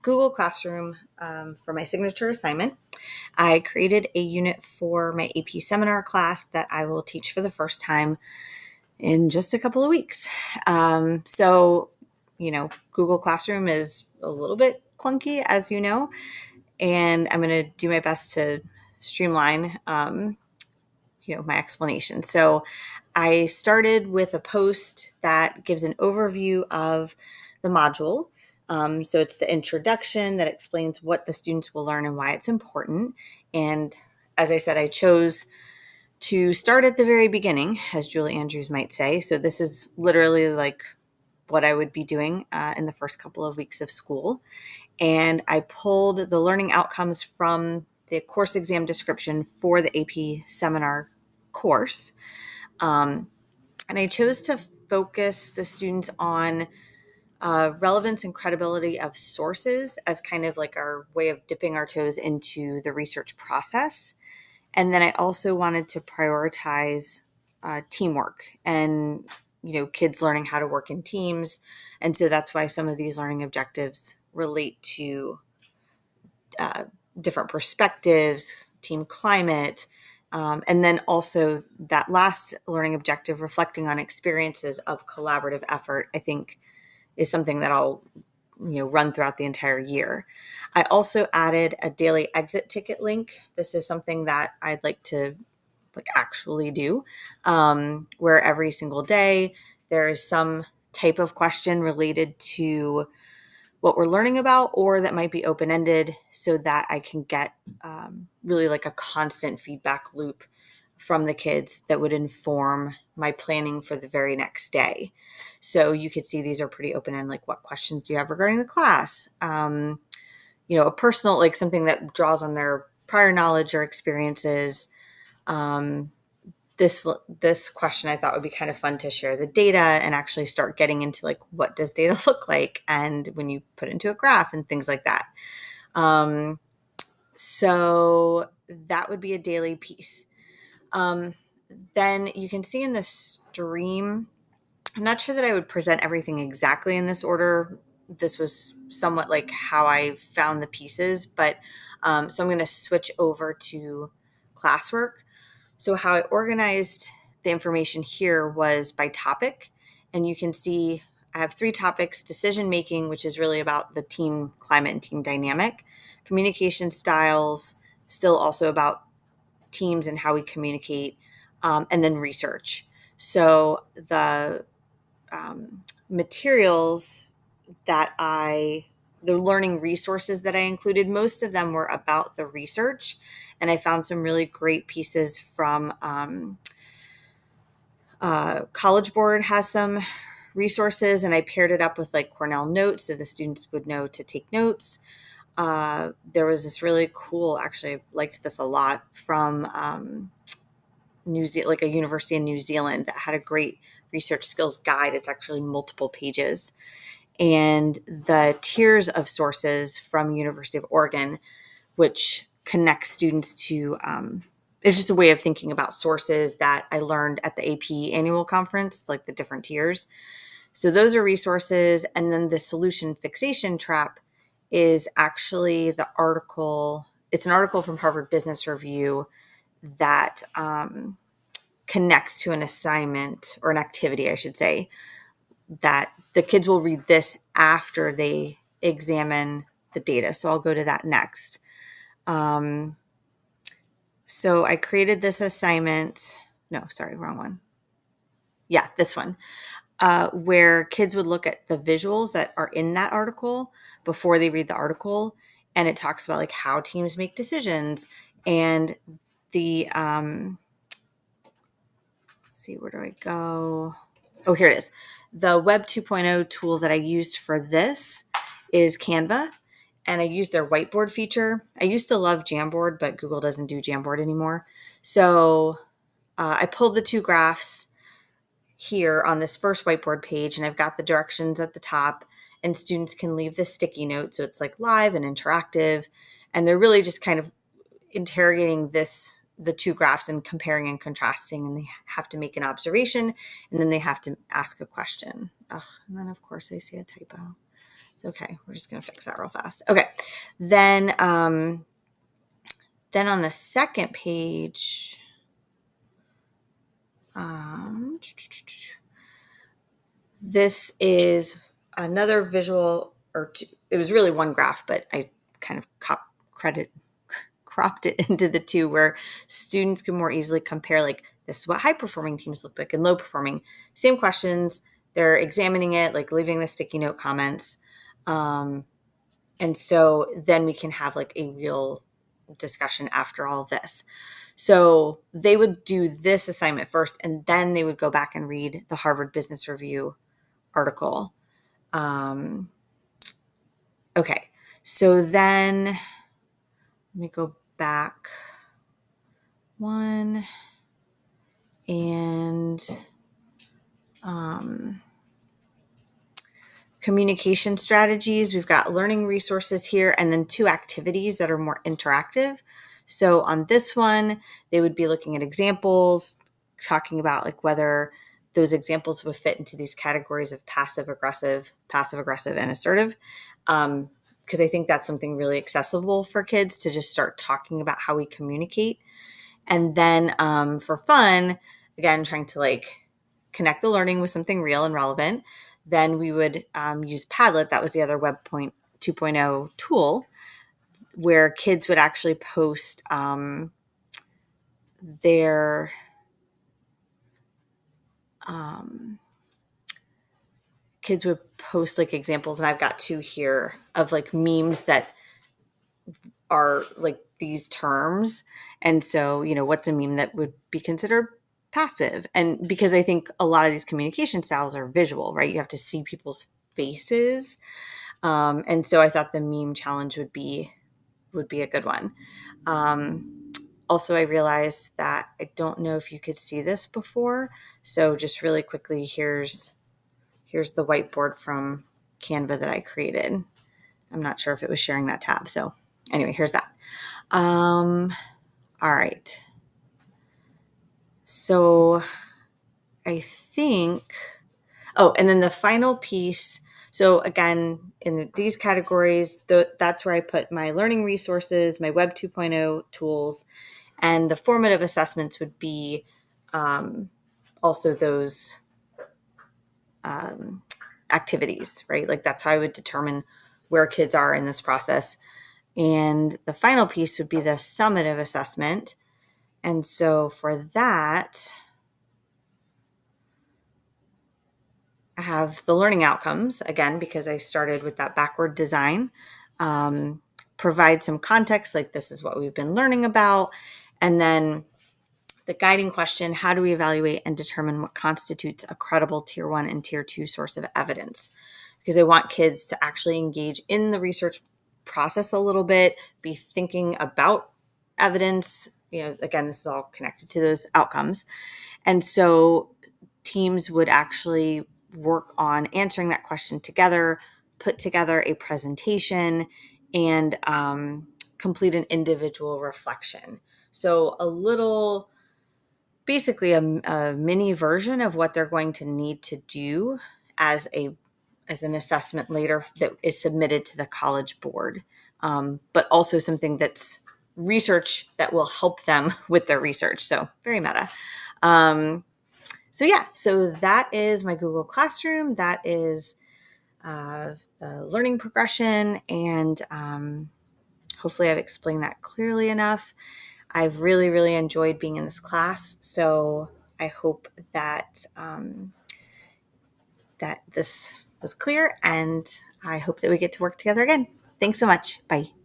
Google Classroom for my signature assignment. I created a unit for my AP seminar class that I will teach for the first time in just a couple of weeks. Google Classroom is a little bit clunky, as you know, and I'm going to do my best to streamline, my explanation. So I started with a post that gives an overview of the module. So it's the introduction that explains what the students will learn and why it's important. And as I said, I chose to start at the very beginning, as Julie Andrews might say. So this is literally like what I would be doing in the first couple of weeks of school. And I pulled the learning outcomes from the course exam description for the AP seminar course. And I chose to focus the students on relevance and credibility of sources as kind of like our way of dipping our toes into the research process. And then I also wanted to prioritize teamwork and, kids learning how to work in teams. And so that's why some of these learning objectives relate to different perspectives, team climate, and then also that last learning objective, reflecting on experiences of collaborative effort, I think is something that I'll run throughout the entire year. I also added a daily exit ticket link. This is something that I'd like to actually do, where every single day there is some type of question related to what we're learning about, or that might be open-ended, so that I can get really like a constant feedback loop from the kids that would inform my planning for the very next day. So you could see these are pretty open-ended, like what questions do you have regarding the class? A personal, like something that draws on their prior knowledge or experiences. This question I thought would be kind of fun to share the data and actually start getting into like, what does data look like? And when you put it into a graph and things like that. So that would be a daily piece. Then you can see in the stream, I'm not sure that I would present everything exactly in this order. This was somewhat like how I found the pieces, but so I'm going to switch over to classwork. So how I organized the information here was by topic, and you can see I have 3 topics: decision making, which is really about the team climate and team dynamic; communication styles, still also about teams and how we communicate; and then research. So the materials the learning resources that I included, most of them were about the research. And I found some really great pieces from College Board has some resources, and I paired it up with like Cornell Notes so the students would know to take notes. There was this really cool, actually I liked this a lot, from New Zealand, like a university in New Zealand, that had a great research skills guide. It's actually multiple pages. And the tiers of sources from University of Oregon, which connects students to, it's just a way of thinking about sources that I learned at the AP annual conference, like the different tiers. So those are resources. And then the solution fixation trap is actually the article. It's an article from Harvard Business Review that connects to an assignment, or an activity, I should say, that the kids will read this after they examine the data. So I'll go to that next. So I created this assignment. No, sorry, wrong one. Yeah, this one, where kids would look at the visuals that are in that article before they read the article. And it talks about like how teams make decisions, and the, let's see, where do I go? Oh, here it is. The Web 2.0 tool that I used for this is Canva, and I used their whiteboard feature. I used to love Jamboard, but Google doesn't do Jamboard anymore. So I pulled the 2 graphs here on this first whiteboard page, and I've got the directions at the top, and students can leave the sticky note. So it's like live and interactive, and they're really just kind of interrogating the 2 graphs and comparing and contrasting, and they have to make an observation, and then they have to ask a question. And then of course I see a typo. It's okay. We're just going to fix that real fast. Okay. Then on the second page, this is another visual, it was really one graph, but I kind of cropped it into the two, where students can more easily compare, like, this is what high performing teams look like and low performing. Same questions. They're examining it, like leaving the sticky note comments. And so then we can have like a real discussion after all of this. So they would do this assignment first, and then they would go back and read the Harvard Business Review article. Okay, so then let me go back one, and communication strategies. We've got learning resources here, and then 2 activities that are more interactive. So on this one, they would be looking at examples, talking about like whether those examples would fit into these categories of passive aggressive, and assertive. Because I think that's something really accessible for kids to just start talking about how we communicate. And then for fun, again, trying to like connect the learning with something real and relevant. Then we would use Padlet. That was the other Web 2.0 tool, where kids would actually post their kids would post like examples, and I've got 2 here of like memes that are like these terms. And so, what's a meme that would be considered passive? And because I think a lot of these communication styles are visual, right? You have to see people's faces. And so I thought the meme challenge would be a good one. Also, I realized that I don't know if you could see this before. So just really quickly, here's the whiteboard from Canva that I created. I'm not sure if it was sharing that tab. So anyway, here's that. All right. So I think, and then the final piece. So again, in these categories, that's where I put my learning resources, my Web 2.0 tools, and the formative assessments would be also those activities, right? Like that's how I would determine where kids are in this process. And the final piece would be the summative assessment. And so for that, I have the learning outcomes, again, because I started with that backward design, provide some context, like this is what we've been learning about. And then the guiding question, how do we evaluate and determine what constitutes a credible tier 1 and tier 2 source of evidence? Because I want kids to actually engage in the research process a little bit, be thinking about evidence. Again, this is all connected to those outcomes. And so teams would actually work on answering that question together, put together a presentation, and complete an individual reflection. So basically a mini version of what they're going to need to do as an assessment later that is submitted to the College Board, but also something that's research that will help them with their research. So very meta. So that is my Google Classroom. That is the learning progression, and hopefully I've explained that clearly enough. I've really, really enjoyed being in this class, so I hope that that this was clear, and I hope that we get to work together again. Thanks so much. Bye.